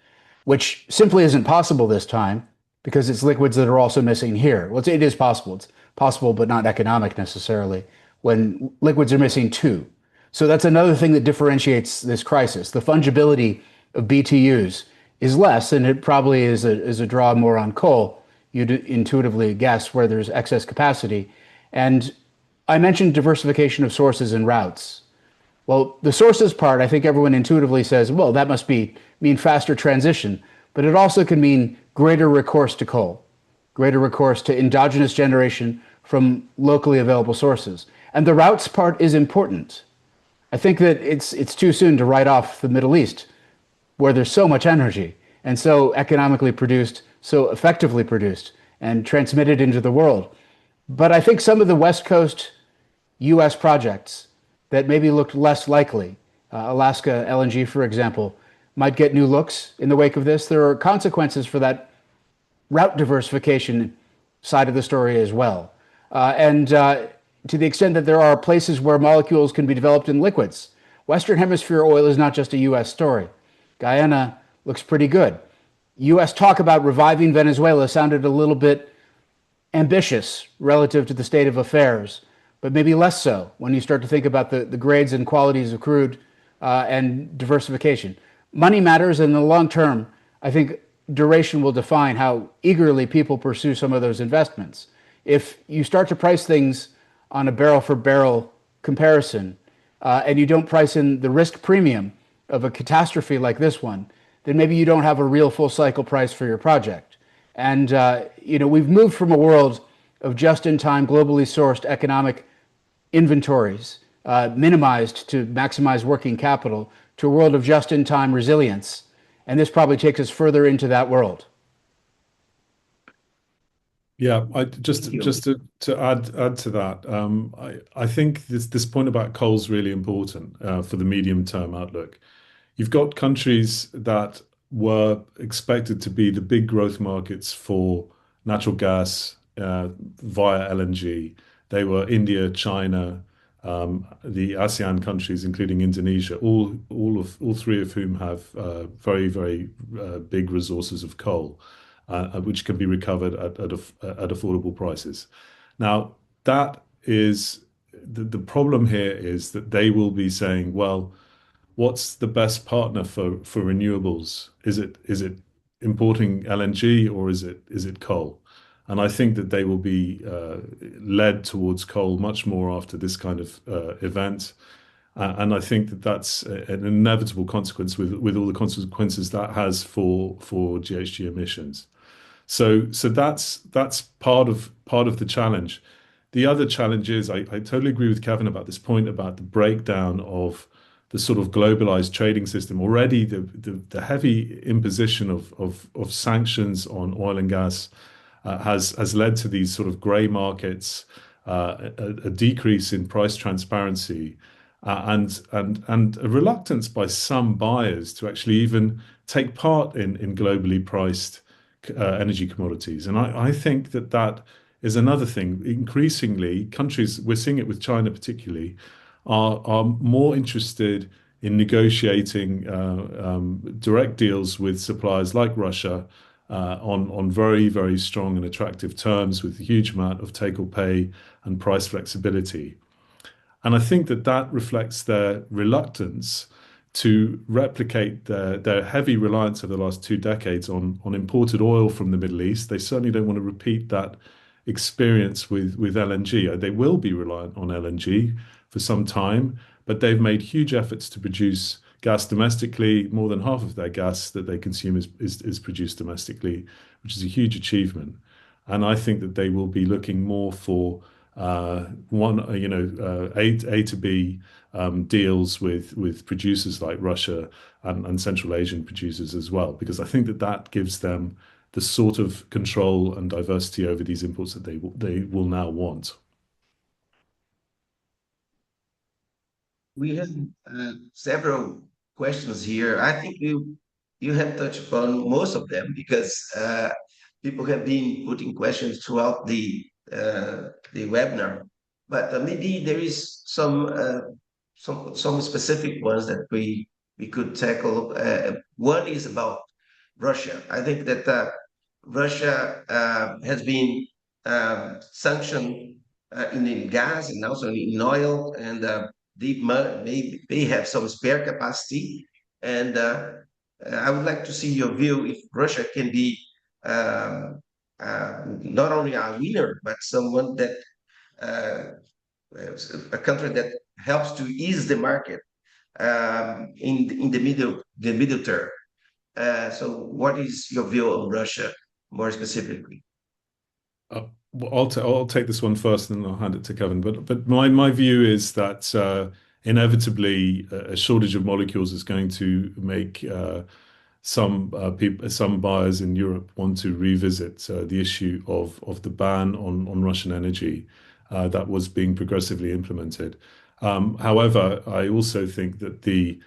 which simply isn't possible this time because it's liquids that are also missing here. Well, it is possible. It's possible, but not economic necessarily when liquids are missing too. So that's another thing that differentiates this crisis. The fungibility of BTUs is less, and it probably is a draw more on coal. You'd intuitively guess where there's excess capacity. And I mentioned diversification of sources and routes. Well, the sources part, I think everyone intuitively says, well, that must mean faster transition, but it also can mean greater recourse to coal. greater recourse to endogenous generation from locally available sources. And the routes part is important. I think that it's too soon to write off the Middle East, where there's so much energy and so economically produced, so effectively produced, and transmitted into the world. But I think some of the West Coast U.S. projects that maybe looked less likely, Alaska LNG, for example, might get new looks in the wake of this. There are consequences for that route diversification side of the story as well. And to the extent that there are places where molecules can be developed in liquids, Western Hemisphere oil is not just a U.S. story. Guyana looks pretty good. U.S. talk about reviving Venezuela sounded a little bit ambitious relative to the state of affairs, but maybe less so when you start to think about the grades and qualities of crude and diversification. Money matters in the long term. I think duration will define how eagerly people pursue some of those investments. If you start to price things on a barrel for barrel comparison and you don't price in the risk premium of a catastrophe like this one, then maybe you don't have a real full cycle price for your project. And we've moved from a world of just-in-time, globally sourced economic inventories, minimized to maximize working capital, to a world of just-in-time resilience. And this probably takes us further into that world. Yeah, just to add to that, I think this point about coal is really important for the medium term outlook. You've got countries that were expected to be the big growth markets for natural gas via LNG. They were India, China, the ASEAN countries, including Indonesia, all three of whom have very big resources of coal, which can be recovered at affordable prices. Now, that is the problem here is that they will be saying, well, what's the best partner for renewables? Is it importing LNG or is it coal? And I think that they will be led towards coal much more after this kind of event. And I think that that's an inevitable consequence with all the consequences that has for GHG emissions. So that's part of the challenge. The other challenge is I totally agree with Kevin about this point about the breakdown of the sort of globalized trading system. Already the heavy imposition of sanctions on oil and gas has led to these sort of grey markets, a decrease in price transparency, and a reluctance by some buyers to actually even take part in globally priced energy commodities. And I think that is another thing. Increasingly, countries, we're seeing it with China particularly, are more interested in negotiating direct deals with suppliers like Russia on very strong and attractive terms with a huge amount of take or pay and price flexibility. And I think that reflects their reluctance to replicate their heavy reliance over the last 2 decades on imported oil from the Middle East. They certainly don't want to repeat that experience with LNG. They will be reliant on LNG for some time, but they've made huge efforts to produce gas domestically. More than half of their gas that they consume is produced domestically, which is a huge achievement. And I think that they will be looking more for A to B deals with producers like Russia and Central Asian producers as well, because I think that gives them the sort of control and diversity over these imports that they will now want. We have several questions here. I think you have touched upon most of them because people have been putting questions throughout the webinar. But maybe there is some specific ones that we could tackle. One is about Russia. I think that Russia has been sanctioned in gas and also in oil, and they have some spare capacity. And I would like to see your view if Russia can be not only a winner, but someone that a country that helps to ease the market in the middle term. So, what is your view on Russia more specifically? I'll take this one first, and then I'll hand it to Kevin. But my view is that inevitably a shortage of molecules is going to make some buyers in Europe want to revisit the issue of the ban on Russian energy that was being progressively implemented. However, I also think that the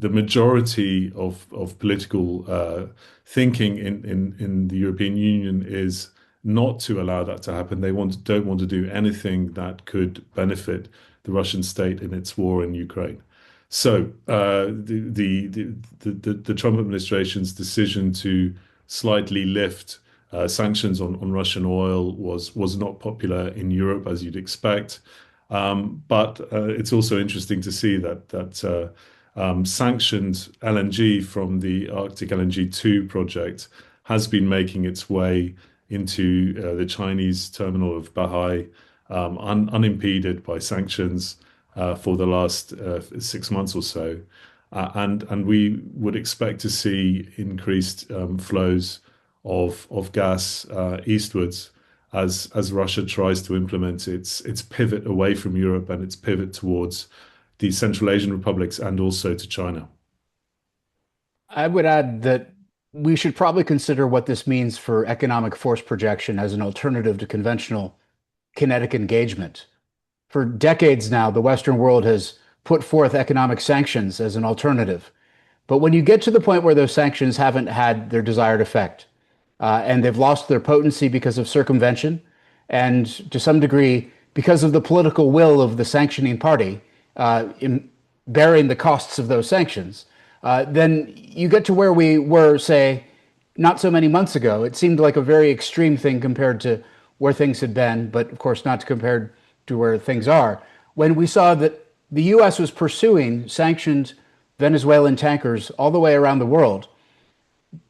majority of political thinking in the European Union is not to allow that to happen. They don't want to do anything that could benefit the Russian state in its war in Ukraine. So the Trump administration's decision to slightly lift sanctions on Russian oil was not popular in Europe, as you'd expect. But it's also interesting to see that sanctioned LNG from the Arctic LNG 2 project has been making its way into the Chinese terminal of Bahai unimpeded by sanctions for the last 6 months or so. And we would expect to see increased flows of gas eastwards as Russia tries to implement its pivot away from Europe and its pivot towards the Central Asian republics and also to China. I would add that we should probably consider what this means for economic force projection as an alternative to conventional kinetic engagement. For decades now, the Western world has put forth economic sanctions as an alternative. But when you get to the point where those sanctions haven't had their desired effect, and they've lost their potency because of circumvention, and to some degree, because of the political will of the sanctioning party in bearing the costs of those sanctions, then you get to where we were, say, not so many months ago. It seemed like a very extreme thing compared to where things had been, but of course not compared to where things are. When we saw that the U.S. was pursuing sanctioned Venezuelan tankers all the way around the world,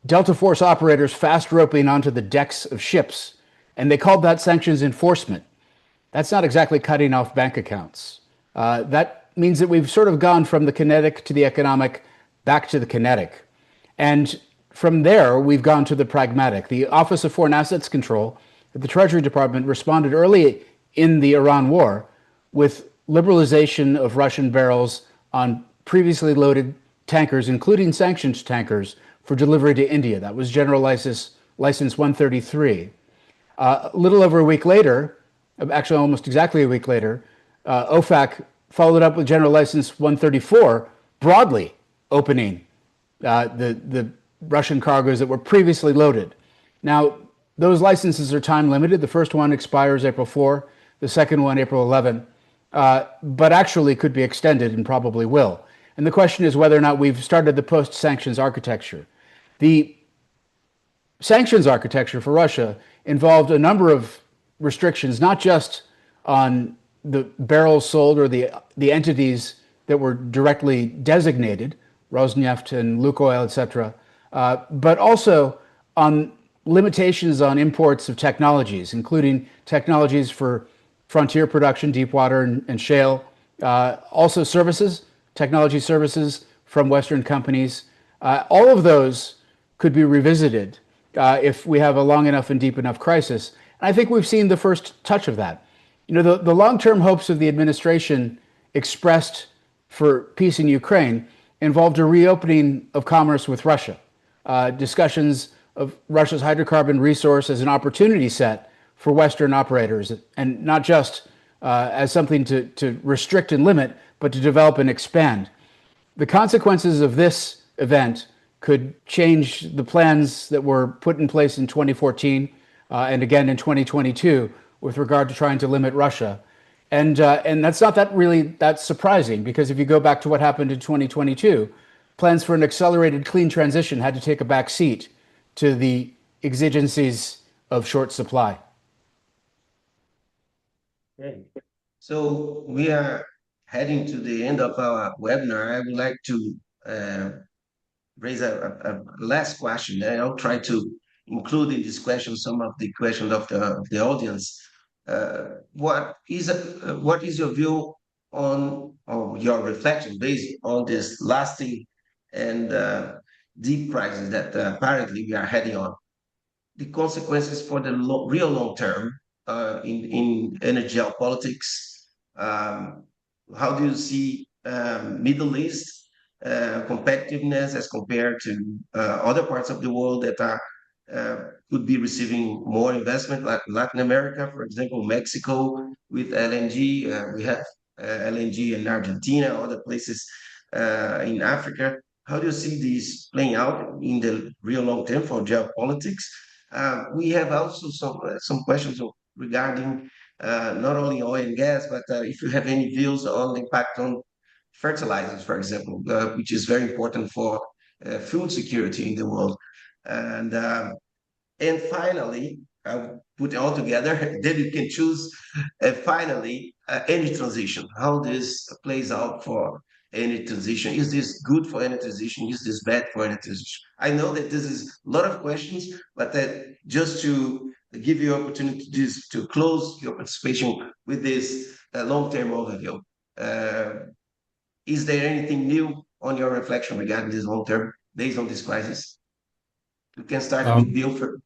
Delta Force operators fast roping onto the decks of ships, and they called that sanctions enforcement. That's not exactly cutting off bank accounts. That means that we've sort of gone from the kinetic to the economic back to the kinetic. And from there, we've gone to the pragmatic. The Office of Foreign Assets Control at the Treasury Department responded early in the Iran war with liberalization of Russian barrels on previously loaded tankers, including sanctioned tankers, for delivery to India. That was General License 133. A little over a week later, actually almost exactly a week later, OFAC followed up with General License 134, broadly opening the Russian cargoes that were previously loaded. Now, those licenses are time limited. The first one expires April 4, the second one April 11, but actually could be extended and probably will. And the question is whether or not we've started the post-sanctions architecture. The sanctions architecture for Russia involved a number of restrictions, not just on the barrels sold or the entities that were directly designated, Rosneft and Lukoil, etc., but also on limitations on imports of technologies, including technologies for frontier production, deep water and shale, also services, technology services from Western companies. All of those could be revisited if we have a long enough and deep enough crisis. And I think we've seen the first touch of that. You know, the long-term hopes of the administration expressed for peace in Ukraine involved a reopening of commerce with Russia, discussions of Russia's hydrocarbon resource as an opportunity set for Western operators, and not just as something to restrict and limit, but to develop and expand. The consequences of this event could change the plans that were put in place in 2014 and again in 2022 with regard to trying to limit Russia. And that's not that surprising, because if you go back to what happened in 2022, plans for an accelerated clean transition had to take a back seat to the exigencies of short supply. Okay. So we are heading to the end of our webinar. I would like to raise a last question. I'll try to include in this question some of the questions of the audience. What is your view on, or your reflection based on this lasting and deep crisis that apparently we are heading on? the consequences for the real long term in energy politics? Um, how do you see Middle East competitiveness as compared to other parts of the world that are could be receiving more investment, like Latin America, for example, Mexico with LNG. We have LNG in Argentina, other places in Africa. How do you see these playing out in the real long term for geopolitics? We have also some questions regarding not only oil and gas, but if you have any views on the impact on fertilizers, for example, which is very important for food security in the world. And finally, I will put it all together. Then you can choose. Finally, energy transition. How this plays out for energy transition? Is this good for energy transition? Is this bad for energy transition? I know that this is a lot of questions, but just to give you opportunity to close your participation with this long-term overview. Uh, is there anything new on your reflection regarding this long-term based on this crisis? We can start with Um, Bill.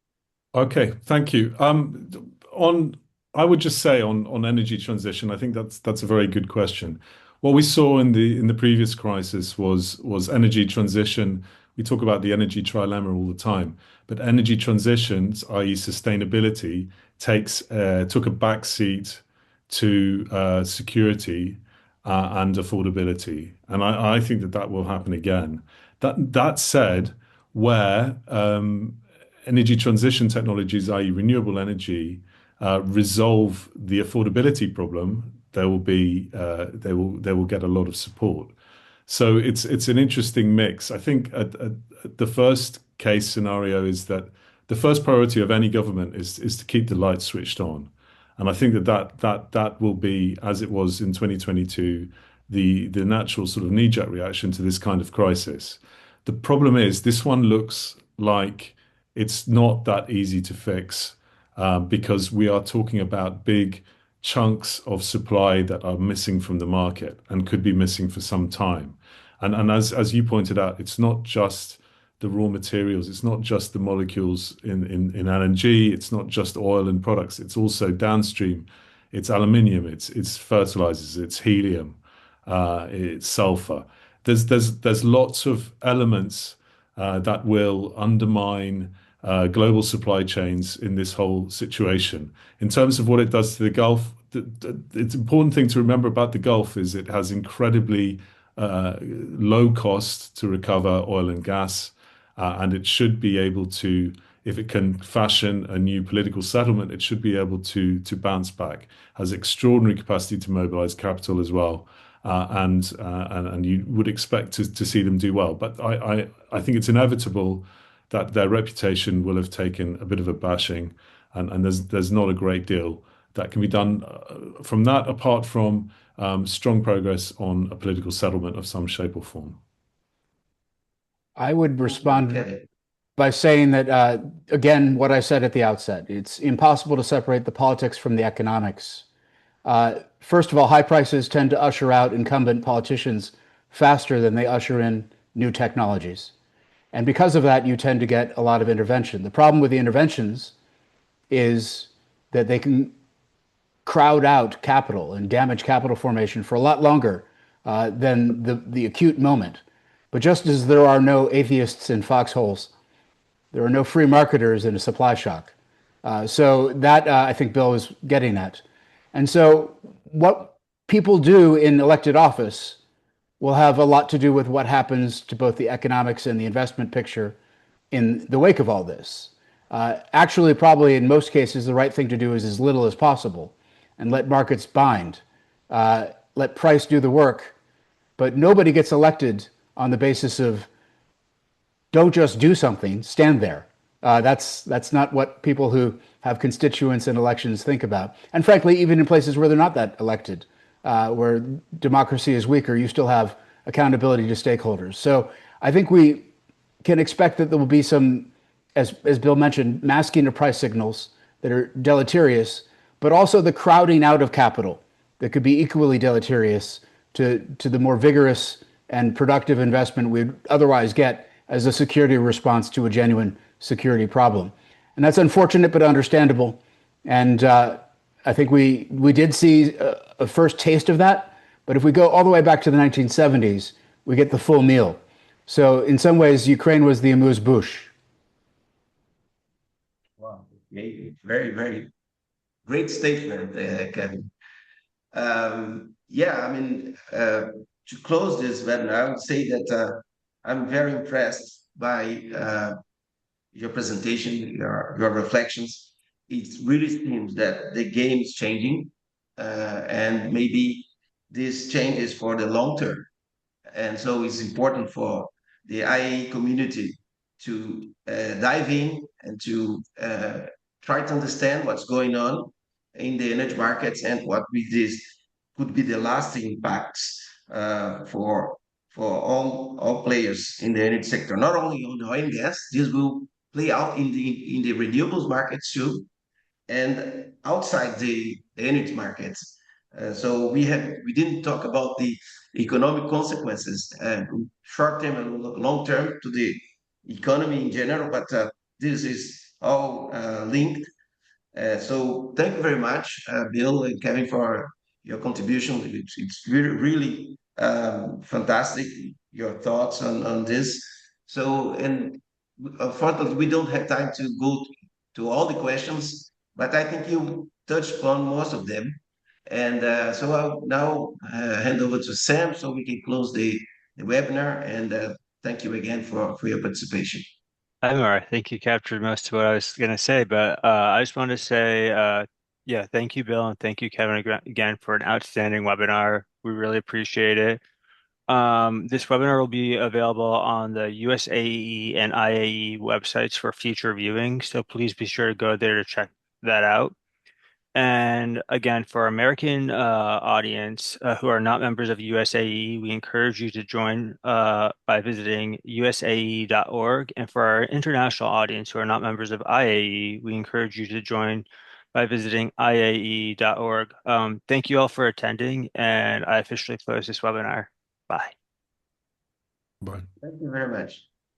Okay, thank you. On, I would just say on energy transition, I think that's a very good question. What we saw in the previous crisis was energy transition. We talk about the energy trilemma all the time, but energy transitions, i.e., sustainability, took a backseat to security and affordability, and I think that will happen again. That said, where energy transition technologies, i.e., renewable energy, resolve the affordability problem, they will get a lot of support. So it's an interesting mix. I think the first case scenario is that the first priority of any government is to keep the lights switched on, and I think that will be, as it was in 2022, the natural sort of knee-jerk reaction to this kind of crisis. The problem is this one looks like it's not that easy to fix because we are talking about big chunks of supply that are missing from the market and could be missing for some time. And as you pointed out, it's not just the raw materials, it's not just the molecules in LNG, it's not just oil and products, it's also downstream. It's aluminium, it's fertilizers, it's helium, it's sulfur. There's lots of elements that will undermine global supply chains in this whole situation. In terms of what it does to the Gulf, it's important thing to remember about the Gulf is it has incredibly low cost to recover oil and gas, and it should be able to, if it can fashion a new political settlement, it should be able to bounce back. Has extraordinary capacity to mobilize capital as well, and you would expect to see them do well. But I think it's inevitable that their reputation will have taken a bit of a bashing, and there's not a great deal that can be done from that, apart from strong progress on a political settlement of some shape or form. I would respond Okay. by saying that, again, what I said at the outset, it's impossible to separate the politics from the economics. First of all, high prices tend to usher out incumbent politicians faster than they usher in new technologies. And because of that, you tend to get a lot of intervention. The problem with the interventions is that they can crowd out capital and damage capital formation for a lot longer than the acute moment. But just as there are no atheists in foxholes, there are no free marketers in a supply shock. So that I think Bill was getting at. And so what people do in elected office will have a lot to do with what happens to both the economics and the investment picture in the wake of all this. Actually, probably in most cases, the right thing to do is as little as possible and let markets bind, let price do the work. But nobody gets elected on the basis of don't just do something, stand there. That's not what people who have constituents in elections think about. And frankly, even in places where they're not that elected, where democracy is weaker, you still have accountability to stakeholders. So I think we can expect that there will be some, as Bill mentioned, masking of price signals that are deleterious, but also the crowding out of capital that could be equally deleterious to the more vigorous and productive investment we'd otherwise get as a security response to a genuine security problem. and that's unfortunate but understandable. And I think we did see a first taste of that. But if we go all the way back to the 1970s, we get the full meal. So in some ways, Ukraine was the amuse-bouche. Wow. Okay. Very, very great statement, Kevin. Yeah, I mean, to close this webinar, I would say that I'm very impressed by your presentation, your reflections. It really seems that the game is changing, and maybe this change is for the long term. And so it's important for the IAE community to dive in and to try to understand what's going on in the energy markets and what with this could be the lasting impacts for all players in the energy sector, not only on the oil and gas. This will play out in the renewables markets too, and outside the energy markets. So we didn't talk about the economic consequences, short term and long term to the economy in general, but this is all linked. So thank you very much, Bill and Kevin, for your contribution. It's really, really fantastic, your thoughts on this. So, and unfortunately, we don't have time to go to all the questions, but I think you touched upon most of them. And so I'll now hand over to Sam so we can close the webinar. And thank you again for your participation. Edmar, I think you captured most of what I was going to say, but I just wanted to say, yeah, thank you, Bill, and thank you, Kevin, again for an outstanding webinar. We really appreciate it. This webinar will be available on the USAEE and IAEE websites for future viewing, so please be sure to go there to check that out. And again, for our American audience who are not members of USAE, we encourage you to join by visiting usae.org. And for our international audience who are not members of IAE, we encourage you to join by visiting iae.org. Thank you all for attending, and I officially close this webinar. Bye. Bye. Thank you very much.